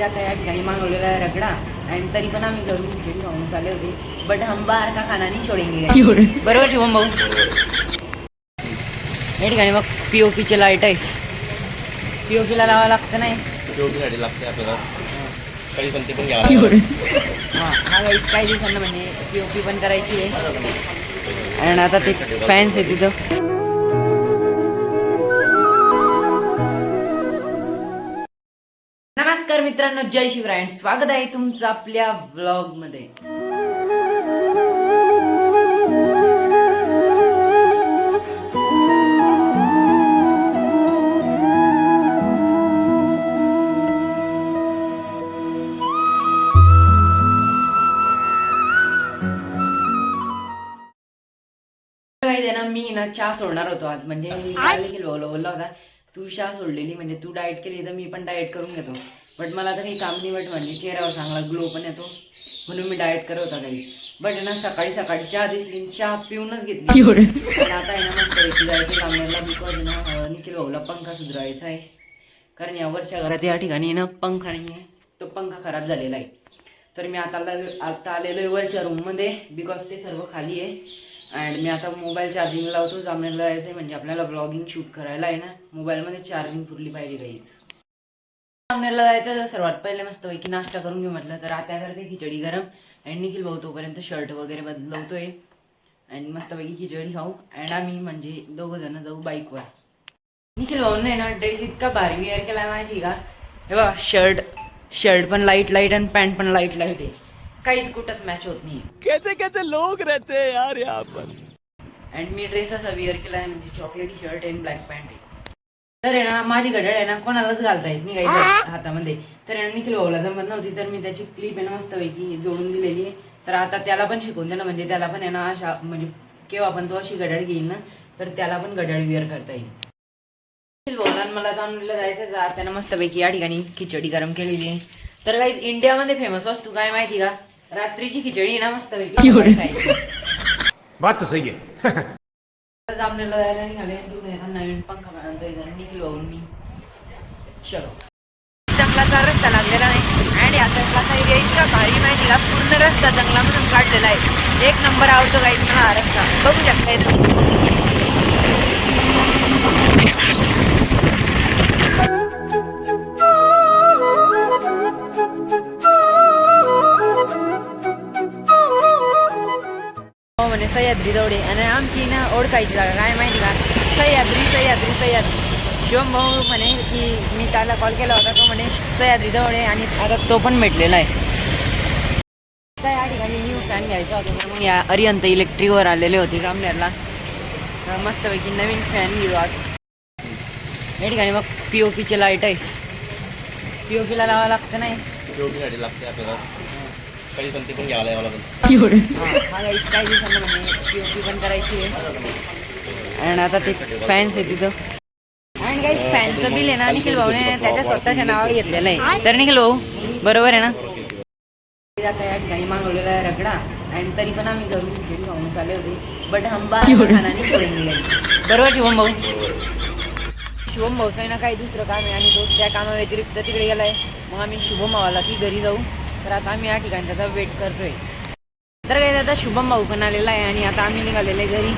आता या ठिकाणी मागवलेला आहे रगडा आणि तरी पण आम्ही घरून खिचडी खाऊन आले होते, बट हम बाहर का खाना नहीं छोडेंगे. बरोबर शुभम भाऊ. या ठिकाणी मग पीओपीचे लाईट आहे, पीओपीला लावावं लागतं नाही, पीओपीसाठी लागते आपल्याला काही पण ते पण घ्यावं. हां हा गाईस काही दिवसांना म्हणजे पीओपी पण करायची आहे. आणि आता ते फॅन्स आहे तिथं. नमस्कार मित्रांनो, जय शिवराय. स्वागत आहे तुमचं आपल्या व्लॉग मध्ये. मी ना चहा सोडणार होतो आज, म्हणजे बोलला होता तू चहा सोडलेली म्हणजे तू डाएट केली तर मी पण डाएट करून घेतो, बट मला तर काही काम नाही वाटत. म्हणजे चेहऱ्यावर चांगला ग्लो पण येतो म्हणून मी डाएट करत होता काही. बट ना सकाळी चहा दिसली, चहा पिऊनच घेतली. आता आहे ना मस्त जायचं कामाला, बिकॉज ना निखिल भाऊला पंखा सुधारायचा आहे, कारण या वर्षा घरात या ठिकाणी ना पंखा नाही आहे, तो पंखा खराब झालेला आहे. तर मी आता आलेलो आहे वरच्या रूममध्ये, बिकॉज ते सर्व खाली आहे. अँड मी आता मोबाईल चार्जिंग लावतो, जामनेरला जायचं आहे म्हणजे आपल्याला ब्लॉगिंग शूट करायला आहे ना, मोबाईलमध्ये चार्जिंग पुरली पाहिजे काहीच. जामनेरला जायचं तर सर्वात पहिले मस्तपैकी नाश्ता करून घेऊ म्हटलं, तर आता करते खिचडी गरम. अँड निखिल भाऊ तोपर्यंत शर्ट वगैरे बदलवतोय अँड मस्तपैकी खिचडी खाऊ. अँड आम्ही म्हणजे दोघं जण जाऊ बाईकवर. निखिल भाऊने ना ड्रेस इतका भारी वेअर केला माहिती का, हे बघा शर्ट पण लाईट आणि पॅन्ट पण लाईट आहे, काहीच कुठंच मॅच होत नाही. कैसे कैसे लोग रहते हैं यार यहाँ पर. अँड मी ड्रेस असा विअर केला आहे, म्हणजे चॉकलेटी शर्ट आणि ब्लॅक पॅन्ट आहे. तर आहे ना माझी घड्याळ आहे ना कोणालाच घालता येत नाही काही हातामध्ये, तर निखिल भाऊला जमत नव्हती, तर मी त्याची क्लिप आहे ना मस्तपैकी जोडून दिलेली आहे. तर आता त्याला पण शिकवून दे ना, म्हणजे त्याला पण आहे ना अशा म्हणजे केव्हा पण तो अशी घड्याळ घेईल ना तर त्याला पण घड्याळ विअर करता येईल. निखिल भाऊला मला जामनेरला जायचं का, त्यानं मस्तपैकी या ठिकाणी खिचडी गरम केलेली आहे. तर काही इंडियामध्ये फेमस वस्तू काय माहिती का, रात्रीची खिचडी ना मस्त पैकी. बात तो सही है. जामनेरला जायला निघाले, नवीन पंखा बांधतोय निखिल भाऊन मी. चलो, जंगलाचा रस्ता लागलेला नाही आणि या जंगलाचा एरिया इतका भारी माहिती का, पूर्ण रस्ता जंगलामधून काढलेला आहे. एक नंबर आवडतो काही मला हा रस्ता, बघू शकताय तुम्ही. म्हणे सह्याद्री जवळे, आणि आमची ना ओळखायची जागा काय माहिती का, सह्याद्री. शिवम भाऊ म्हणे की मी त्याला कॉल केला होता, तो म्हणे सह्याद्री जवळ आणि आता तो पण भेटलेला आहे. त्या या ठिकाणी न्यू फॅन घ्यायचा होता, म्हणून या अरिहंत इलेक्ट्रिकवर आलेले होते जामनेरला. मस्तपैकी नवीन फॅन घेऊ आज. या ठिकाणी मग पीओपीचे लाईट आहे, पीओपीला लावावं लागतं नाही, पीओपीसाठी लागते आपल्याला काही पण ते पण घ्यावं लागेल. हा गाईस काही दिवसांना म्हणजे पीओपी पण करायची आहे. आणि आता ते फॅन्स आहे तिथं. आणि काही फॅनचं बिल आहे ना निखिल भाऊने त्याच्या स्वतःच्या नावावर घेतलेलं आहे. तर निखिल भाऊ बरोबर आहे ना. आता या ठिकाणी मागवलेला आहे रगडा आणि तरी पण आम्ही घरून खिचडी खाऊन आले होते, बट हम बाहर का खाना नहीं छोडेंगे. बरोबर शुभम भाऊ. शुभम भाऊचं आहे ना काही दुसरं काम आहे आणि तो त्या कामाव्यतिरिक्त तिकडे गेलाय. मग आम्ही शुभम भावाला की घरी जाऊ, तर आता आम्ही या ठिकाणी त्याचा वेट करतोय. तर काही आता शुभम भाऊ पण आलेला आहे आणि आता आम्ही निघालेलो आहे घरी.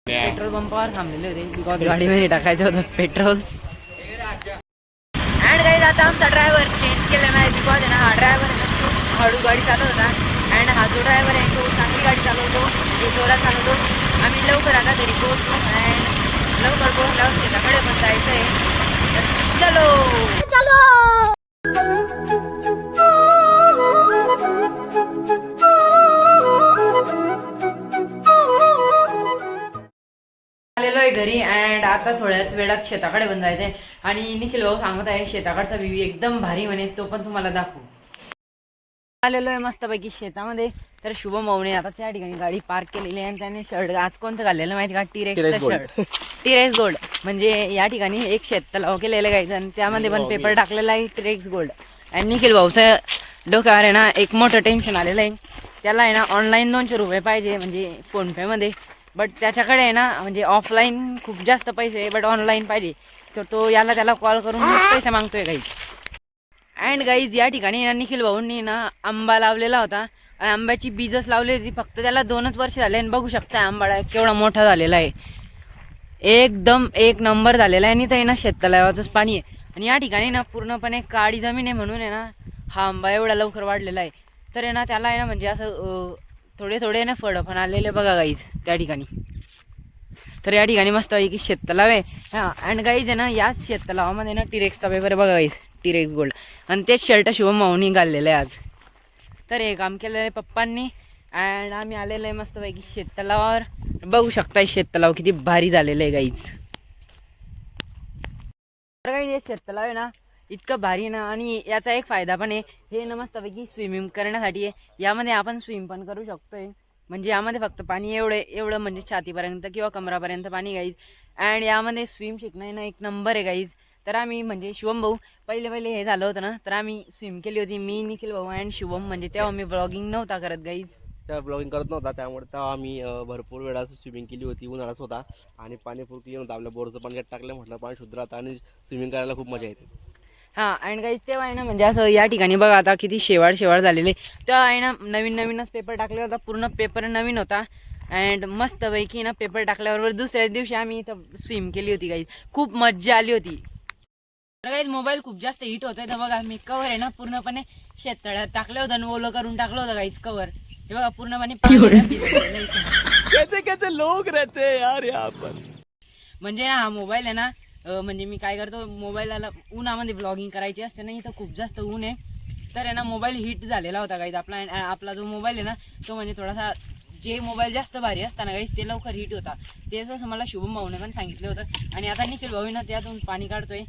पेट्रोल पंपावर थांबलेले होते, बिकॉज गाडीमध्ये टाकायचं होतं पेट्रोल. अँड काही आता आमचा ड्रायव्हर चेंज केला नाही, बिकॉज आहे ना हा ड्रायव्हर आहे ना खूप हळू गाडी चालवत होता. अँड हा जो ड्रायव्हर आहे तो चांगली गाडी चालवतो, तो जोरात चालवतो. आम्ही लवकर आता घरी पोहोचतो अँड लवकर पोहोचल्यावर शेताकडे पण जायचं आहे. चलो आलेलो आहे घरी. अँड आता थोड्याच वेळात शेताकडे पण जायचंय आणि निखिल भाऊ सांगत आहे शेताकडचा व्ह्यू एकदम भारी म्हणे, तो पण तुम्हाला दाखवू. आलेलो आहे मस्तपैकी शेतामध्ये. तर शुभम भाऊने आता त्या ठिकाणी गाडी पार्क केलेली आहे आणि त्याने शर्ट आज कोणतं घातलेलं माहिती का, टीरेक्सचं शर्ट, टीरेक्स गोल्ड. म्हणजे या ठिकाणी एक शेत तलाव केलेलं आहे आणि त्यामध्ये पण पेपर टाकलेला आहे टीरेक्स गोल्ड. आणि निखिल भाऊचं डोक्यावर आहे ना एक मोठं टेन्शन आलेलं आहे. त्याला आहे ना ऑनलाईन 200 रुपये पाहिजे म्हणजे फोनपेमध्ये, बट त्याच्याकडे आहे ना म्हणजे ऑफलाईन खूप जास्त पैसे बट ऑनलाईन पाहिजे. तर तो त्याला कॉल करून पैसे मागतोय काही. अँड गाईज या ठिकाणी निखिल भाऊंनी ना आंबा लावलेला होता आणि आंब्याची बीजच लावली होती फक्त. त्याला 2च वर्ष झाले आणि बघू शकता आंबाळा केवढा मोठा झालेला आहे. एकदम एक नंबर झालेला आहे. आणि तर ना शेततलावाचंच पाणी आहे. आणि या ठिकाणी ना पूर्णपणे काळी जमीन आहे म्हणून आहे ना हा आंबा एवढा लवकर वाढलेला आहे. तर आहे ना त्याला आहे ना म्हणजे असं थोडे थोडे ना फळं पण आलेले बघा गाईज त्या ठिकाणी. तर या ठिकाणी मस्त आहे की शेततलाव आहे. हां अँड गाईज आहे ना याच शेततलावामध्ये ना टिरेक्सचा पेपर आहे बघा गाईज, टिरेक्स गोल्ड. आणि तेच शर्ट शुभम भाऊनी घाललेलं आहे आज. तर हे काम केलेलं आहे पप्पांनी. अँड आम्ही आलेलो आहे मस्तपैकी शेततलावावर. बघू शकताय शेततलाव किती भारी झालेलं आहे गाईज. तर गाईज हे शेततलाव आहे ना इतकं भारी ना. आणि याचा एक फायदा पण आहे, हे ना मस्तपैकी स्विमिंग करण्यासाठी आहे. यामध्ये आपण स्विम पण करू शकतोय. म्हणजे यामध्ये फक्त पाणी एवढं म्हणजे छातीपर्यंत किंवा कमरापर्यंत पाणी गाईज. अँड यामध्ये स्विम शिकणं ना एक नंबर आहे गाईज. तर आम्ही म्हणजे शुभम भाऊ पहिले हे झालं होतं ना तर आम्ही स्विम केली होती मी, निखिल भाऊ अँड शुभम. म्हणजे तेव्हा मी ब्लॉगिंग नव्हता करत गाईज. त्या ब्लॉगिंग करत नव्हता त्यामुळे तेव्हा आम्ही भरपूर वेळा स्विमिंग केली होती. उन्हाळाच होता आणि पाणी पूर क्लीन होतं. आपल्या बोरचं पाणी टाकलं म्हटलं पाणी शुद्ध राहतं आणि स्विमिंग करायला खूप मजा येते. हां अँड गाईज तेव्हा आहे ना म्हणजे असं या ठिकाणी बघा आता किती शेवाळ झालेले. तेव्हा आहे ना नवीनच पेपर टाकला होता. पूर्ण पेपर नवीन होता. अँड मस्तपैकी ना पेपर टाकल्याबरोबर दुसऱ्याच दिवशी आम्ही इथं स्विम केली होती गाईज. खूप मज्जा आली होती. तर गाईज मोबाईल खूप जास्त हिट होत आहे. तर बघा मी कवर आहे ना पूर्णपणे शेततळ्यात टाकलं होतं आणि ओलं करून टाकलं होतं गाईज कवर. हे बघा पूर्णपणे कैसे लोग रहते हैं यार यहाँ पर. म्हणजे हा मोबाईल आहे ना म्हणजे मी काय करतो मोबाईलला उन्हामध्ये ब्लॉगिंग करायची असते ना इथं खूप जास्त ऊन आहे. तर आहे ना मोबाईल हिट झालेला होता गाईज आपला जो मोबाईल आहे ना तो म्हणजे थोडासा जे मोबाईल जास्त भारी असताना गाईज ते लवकर हिट होता. तेच असं मला शुभम भाऊने पण सांगितलं होतं. आणि आता निखिल भाऊ ना त्यातून पाणी काढतोय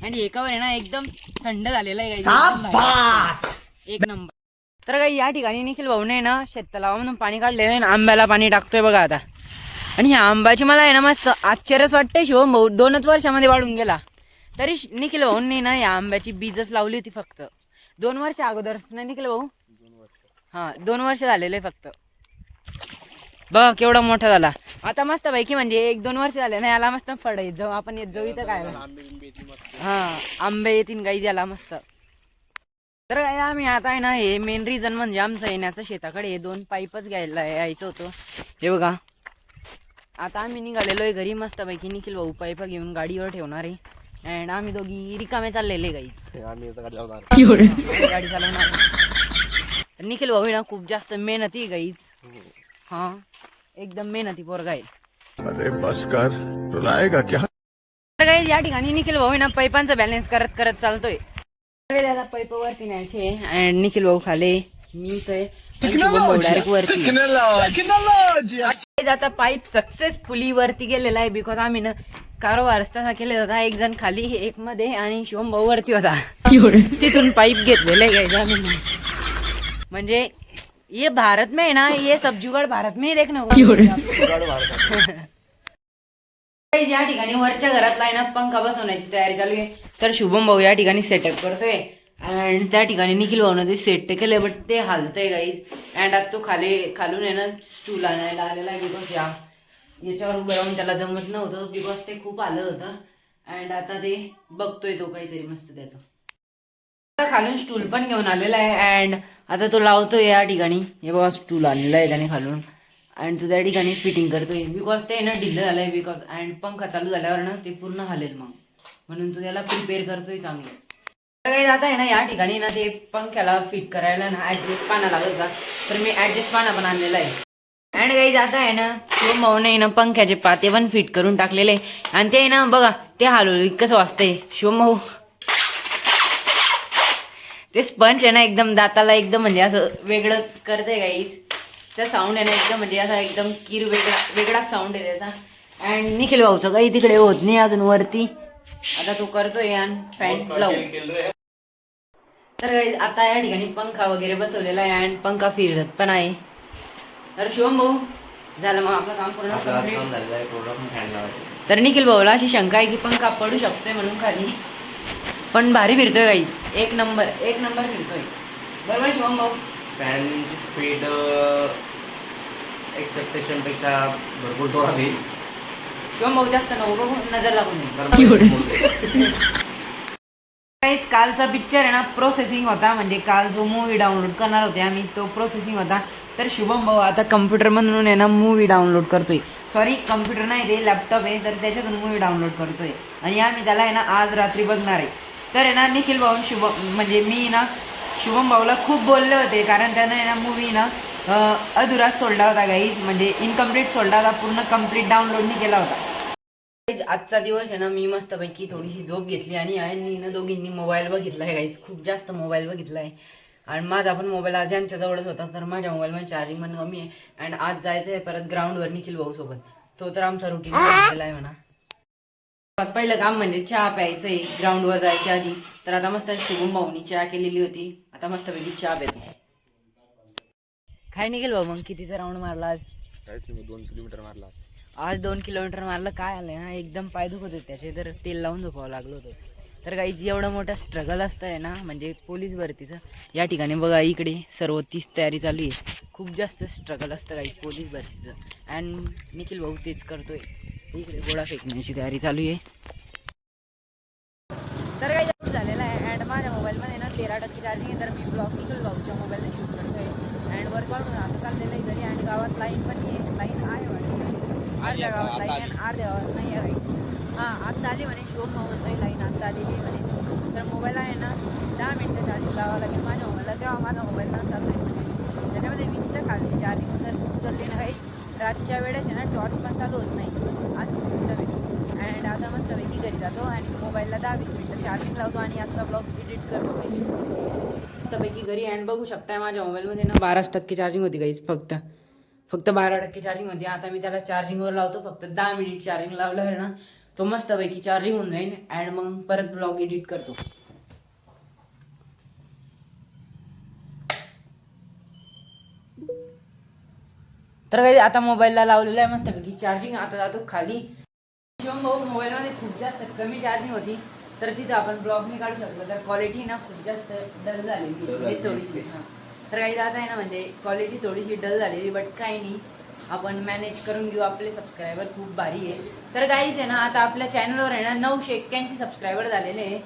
आणि एकावर आहे ना एकदम थंड झालेला आहे एक नंबर. तर काही या ठिकाणी निखिल भाऊने ना शेततलावामधून पाणी काढलेलं आहे ना आंब्याला पाणी टाकतोय बघा आता. आणि ह्या आंब्याची मला आहे ना मस्त आश्चर्यच वाटतंय. शिवम भाऊ 2च वर्षामध्ये वाढून गेला. तरी निखिल भाऊंनी ना या आंब्याची बीजच लावली होती फक्त 2 वर्ष अगोदर ना निखिल भाऊ. हां 2 वर्ष झालेले फक्त. बघा केवढा मोठा झाला आता मस्त पैकी. म्हणजे 1-2 वर्ष झाले ना याला मस्त फळ येत जाऊ आपण येत जाऊ इथं काय. हां आंबे येतील गाईज याला मस्त. तर काय आम्ही आता आहे ना हे मेन रिझन म्हणजे आमचं येण्याचं शेताकडे हे 2 पाईपच घ्यायला यायचं होतं. हे बघा आता आम्ही निघालेलो आहे घरी मस्तपैकी. निखिल भाऊ पाईप घेऊन गाडीवर ठेवणार आहे. अँड आम्ही दोघी रिकामे चाललेले गाईज. आम्ही गाडी चालवणार. निखिल भाऊ ना खूप जास्त मेहनती गाईज. हां एकदम मेहनती पोरगा आहे. अरे बस कर, रुलाएगा क्या. तर गाईज या ठिकाणी निखिल भाऊ ना पाईपांचा बॅलन्स करत चालतोय. त्याला पाईप वरती न्यायचे अँड निखिल भाऊ खाले मी डायरेक्ट वरती. आता पाईप सक्सेसफुली वरती गेलेला आहे बिकॉज आम्ही ना कारभार तसा केलेला होता. एक जण खाली एक मध्ये आणि शिवम भाऊ वरती होता. तिथून पाईप घेतलेला आहे आम्ही. म्हणजे ये भारत में है ना ये सब जुगाड़ भारत में ही देखना या ठिकाणी वरच्या घरातला आहे ना पंखा बसवण्याची तयारी चालू आहे. तर शुभम भाऊ या ठिकाणी सेटअप करतोय अँड त्या ठिकाणी निखिल भाऊनं ते सेट केलंय बट ते हालतंय गाईज. अँड आता तो खालून आहे ना स्टूल आणायला आलेला आहे बिकॉज याच्यावर उभं राहून त्याला जमत नव्हतं बिकॉज ते खूप आलं होतं. अँड आता ते बघतोय तो काहीतरी मस्त त्याचं. आता खालून स्टूल पण घेऊन आलेला आहे अँड आता तो लावतोय या ठिकाणी. हे बघा स्टूल आणलेलं आहे त्याने खालून अँड तो त्या ठिकाणी फिटिंग करतोय बिकॉज ते ना ढिल्लं झालं आहे बिकॉज अँड पंखा चालू झाल्यावर ना ते पूर्ण हालेल मग म्हणून तो त्याला प्रिपेअर करतोय चांगलं. तर काही जात आहे ना या ठिकाणी ना ते पंख्याला फिट करायला ना ॲडजस्ट पाना लागत होता. तर मी ॲडजस्ट पाना पण आणलेला आहे. अँड काही जात आहे ना शिवम भाऊने ना पंख्याचे पाते पण फिट करून टाकलेले आणि ते ना बघा ते हलवलं कसं वाजतंय. शिवम भाऊ ते स्पंज आहे ना एकदम दाताला एकदम म्हणजे असं वेगळंच करते गाईज. त्या साऊंड आहे ना एकदम म्हणजे असा एकदम वेगळाच साऊंड आहे त्याचा. अँड निखिल भाऊचं काही तिकडे होत नाही अजून वरती. आता तो करतोय आणि फॅन लावू. तर आता या ठिकाणी पंखा वगैरे बसवलेला आहे अँड पंखा फिरत पण आहे. तर शिवम भाऊ झालं मग आपलं काम पूर्ण. तर निखिल भाऊला अशी शंका आहे की पंखा पडू शकतोय म्हणून खाली पण भारी फिरतोय गाईज. एक नंबर फिरतोय बरोबर शिवम भाऊ. फॅनची स्पीड एक्सेप्टेशन पेक्षा भरपूर थोडा होईल. शिवम भाऊ जास्त नको बघू नजर लागून काहीच कालचा पिक्चर आहे ना प्रोसेसिंग होता, म्हणजे काल जो मूवी डाउनलोड करणार होते आम्ही तो प्रोसेसिंग होता. तर शुभम भाऊ आता कम्प्युटरमधून आहे ना मूवी डाउनलोड करतोय. सॉरी कम्प्युटर नाही ते लॅपटॉप आहे, तर त्याच्यातून मूवी डाउनलोड करतोय आणि आम्ही त्याला आहे ना आज रात्री बघणार आहे. तर आहे ना निखिल भाऊ म्हणजे मी ना शुभम भाऊला खूप बोलले होते, कारण त्यानं आहे ना मूवी ना अधुराच सोडला होता गाईज, म्हणजे इनकम्प्लीट सोडला होता, पूर्ण कम्प्लीट डाउनलोड नाही केला होता. आजचा दिवस आहे ना मी मस्तपैकी थोडीशी झोप घेतली आणि आईंनी ना दोघींनी मोबाईल बघितला आहे गाईज, खूप जास्त मोबाईल बघितला आहे. आणि माझा पण मोबाईल आज यांच्या जवळच होता, तर माझ्या मोबाईलमध्ये चार्जिंग पण कमी आहे. अँड आज जायचं आहे परत ग्राउंडवर निखिल भाऊ सोबत, तो तर आमचा रुटीन झालेला आहे म्हणा. पहिलं काम म्हणजे चहा प्यायचं आहे ग्राउंडवर जायच्या आधी. तर आता मस्त शुभम भाऊनी चहा केलेली होती, आता मस्तपैकी चहा पितो. काय निघेल भाऊ मग कितीचा राऊंड मारला आज? 2 किलोमीटर मारला आज 2 किलोमीटर मारलं. काय आलंय ना एकदम पाय दुखत होते त्याचे, तर तेल लावून झोपावं लागलं होतं. तर काही एवढं मोठं स्ट्रगल असतं आहे ना म्हणजे पोलीस भरतीचं. या ठिकाणी बघा इकडे सर्व तीच तयारी चालू आहे, खूप जास्त स्ट्रगल असतं काही पोलीस भरतीचं. अँड निखिल भाऊ तेच करतोय, इकडे गोळा फेकण्याची तयारी चालू आहे. तर काही जास्त झालेलं आहे. अँड माझ्या मोबाईलमध्ये ना 13% चार्जिंग आहे, तर मी ब्लॉग निखिल भाऊच्या मोबाईलने शूट करतोय. अँड वर्कआउट आता चाललेलं आहे घरी, आणि गावात लाईन पण आहे, लाईन आहे वाटतं अर्ध्या गावात लाईन आणि अर्ध्या गावात नाही आहे. हां आत्ता आली म्हणे शोभ मोबाईल नाही, लाईन आत्ता आलेली आहे म्हणे. तर मोबाईल आहे ना 10 मिनटं चार्जिंग लावावं लागेल माझ्या मोबाईलला, तेव्हा माझा मोबाईल ना चालू आहे म्हणजे त्याच्यामध्ये 20च्या खालची चार्जिंग जर उतरली ना काही रातच्या वेळेस आहे ना टॉर्च पण चालू होत नाही, असं सिस्टम आहे. अँड आता मस्तपैकी घरी जातो आणि मोबाईलला 10-20 मिनटं चार्जिंग लावतो आणि आजचा ब्लॉग एडिट करतो मस्तपैकी घरी. अँड बघू शकता माझ्या मोबाईलमध्ये ना 12% चार्जिंग होती गाईज, फक्त 12% चार्जिंग होती. आता मी त्याला चार्जिंगवर लावतो, फक्त 10 मिनिट चार्जिंग लावल्यावर ना तो मस्तपैकी चार्जिंग होऊन जाईल. अँड मग परत ब्लॉग एडिट करतो. तर काही आता मोबाईलला लावलेलं आहे मस्तपैकी चार्जिंग. आता जातो खाली. शिवम भाऊ मोबाईलमध्ये खूप जास्त कमी चार्जिंग होती, तर तिथं आपण ब्लॉग नाही काढू शकलो, तर क्वालिटी ना खूप जास्त डल झालेली थोडीशी. तर काही आता आहे ना म्हणजे क्वालिटी थोडीशी डल झालेली, बट काही नाही, आपण मॅनेज करून घेऊ. आपले सबस्क्रायबर खूप भारी आहे. तर काहीच आहे ना आता आपल्या चॅनलवर आहे ना 981 सबस्क्रायबर झालेले आहे,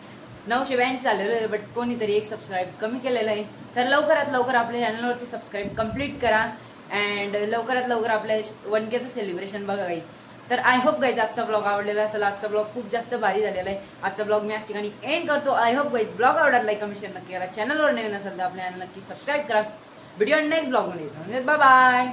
982 झालेलं आहे, बट कोणीतरी एक सबस्क्राईब कमी केलेलं आहे. तर लवकरात लवकर आपल्या चॅनलवरची सबस्क्राईब कंप्लीट करा. अँड लवकरात लवकर आपल्या 1Kचं सेलिब्रेशन बघा गाईज. तर आय होप गाईज आजचा ब्लॉग आवडलेला असेल. आजचा ब्लॉग खूप जास्त भारी झालेला आहे. आजचा ब्लॉग मी याच ठिकाणी एंड करतो. आय होप गाईज ब्लॉग आवडला, लाईक कमेंट शेअर नक्की करा. चॅनलवर नवीन असेल तर आपल्या चॅनल नक्की सबस्क्राईब करा. व्हिडिओ नेक्स्ट ब्लॉगमध्ये येतो. Bye bye.